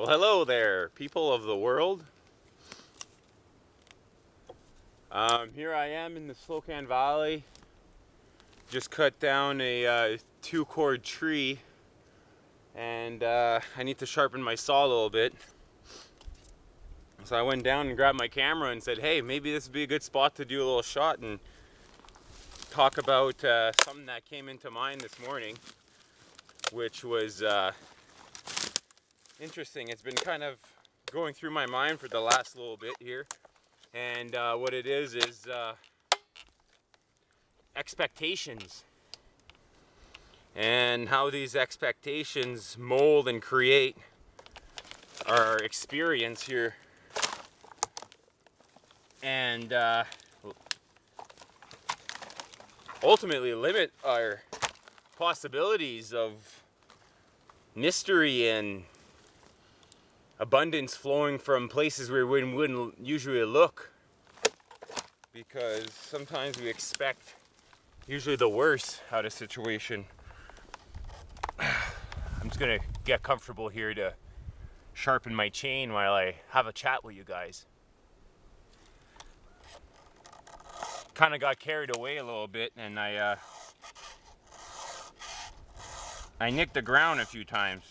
Well, hello there, people of the world. Here I am in the Slocan Valley. Just cut down a 2-cord tree, and I need to sharpen my saw a little bit. So I went down and grabbed my camera and said, hey, maybe this would be a good spot to do a little shot and talk about something that came into mind this morning, which was interesting. It's been kind of going through my mind for the last little bit here. And what it is expectations, and how these expectations mold and create our experience here, and ultimately limit our possibilities of mystery and abundance flowing from places where we wouldn't usually look, because sometimes we expect usually the worst out of situation. I'm just gonna get comfortable here to sharpen my chain while I have a chat with you guys. Kind of got carried away a little bit, and I nicked the ground a few times.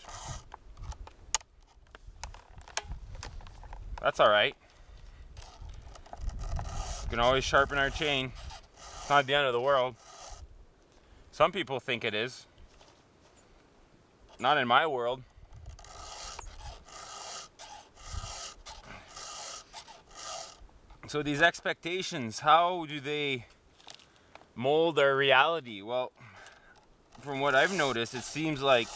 That's all right. We can always sharpen our chain. It's not the end of the world. Some people think it is. Not in my world. So these expectations, how do they mold our reality? Well, from what I've noticed, it seems like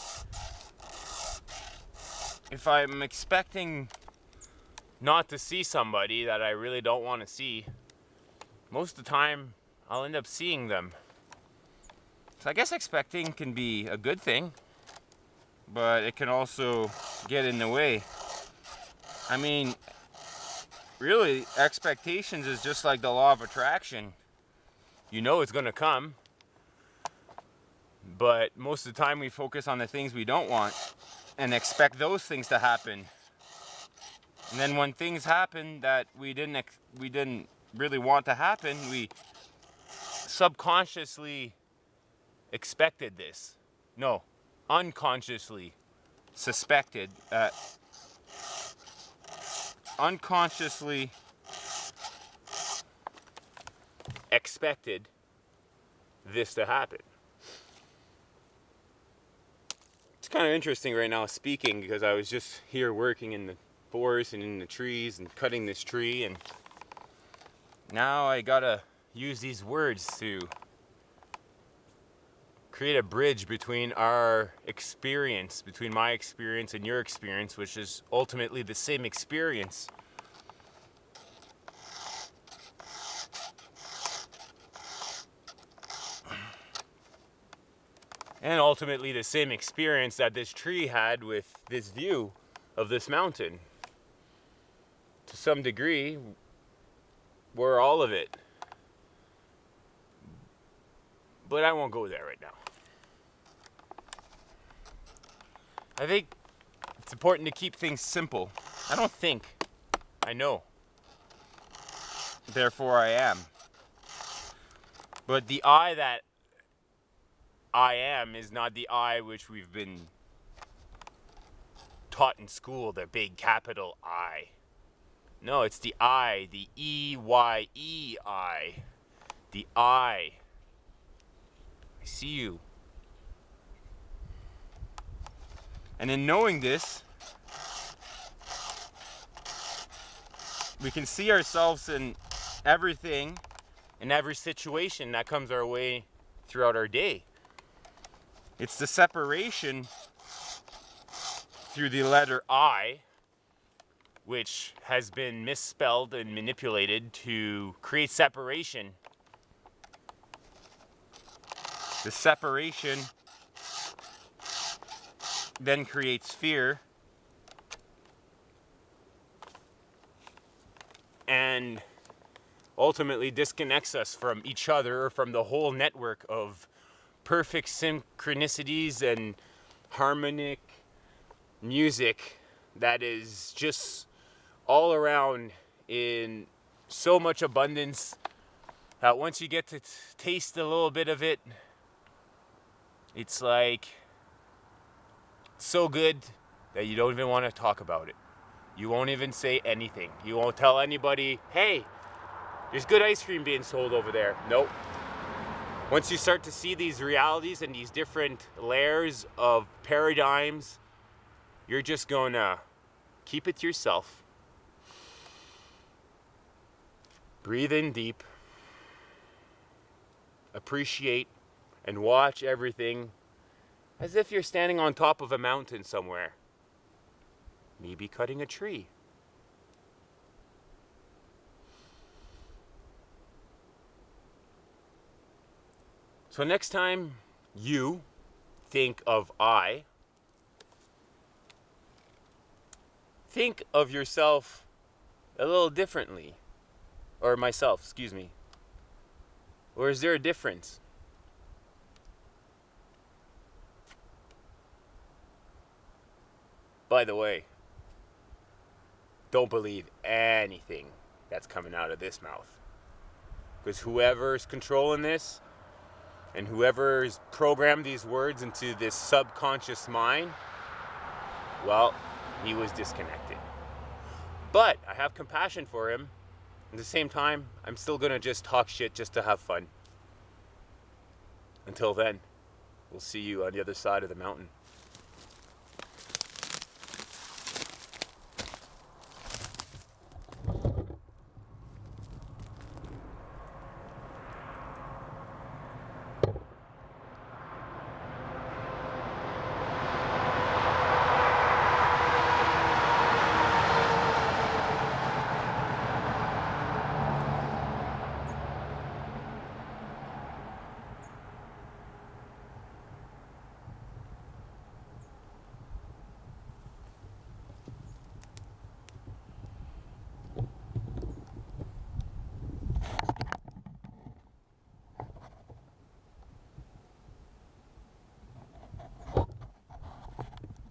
if I'm expecting not to see somebody that I really don't want to see, most of the time I'll end up seeing them. So I guess expecting can be a good thing, but it can also get in the way. I mean, really, expectations is just like the law of attraction. You know it's going to come, but most of the time we focus on the things we don't want and expect those things to happen. And then when things happen that we didn't really want to happen, we subconsciously expected this. No, unconsciously suspected, unconsciously expected this to happen. It's kind of interesting right now speaking, because I was just here working in the forest and in the trees and cutting this tree, and now I gotta use these words to create a bridge between our experience, between my experience and your experience, which is ultimately the same experience. And ultimately the same experience that this tree had with this view of this mountain. To some degree, we're all of it. But I won't go there right now. I think it's important to keep things simple. I don't think, I know. Therefore I am. But the I that I am is not the I which we've been taught in school, the big capital I. No, it's the I, the E-Y-E-I. The I. I see you. And in knowing this, we can see ourselves in everything, in every situation that comes our way throughout our day. It's the separation through the letter I, which has been misspelled and manipulated to create separation. The separation then creates fear, and ultimately disconnects us from each other, or from the whole network of perfect synchronicities and harmonic music that is just all around in so much abundance that once you get to taste a little bit of it, it's like so good that you don't even want to talk about it. You won't even say anything. You won't tell anybody, hey, there's good ice cream being sold over there. Nope. Once you start to see these realities and these different layers of paradigms, you're just gonna keep it to yourself. Breathe in deep. Appreciate and watch everything as if you're standing on top of a mountain somewhere. Maybe cutting a tree. So next time you think of I, think of yourself a little differently. Or myself, excuse me. Or is there a difference? By the way, don't believe anything that's coming out of this mouth. Because whoever's controlling this and whoever's programmed these words into this subconscious mind, well, he was disconnected. But I have compassion for him. At the same time, I'm still gonna just talk shit just to have fun. Until then, we'll see you on the other side of the mountain.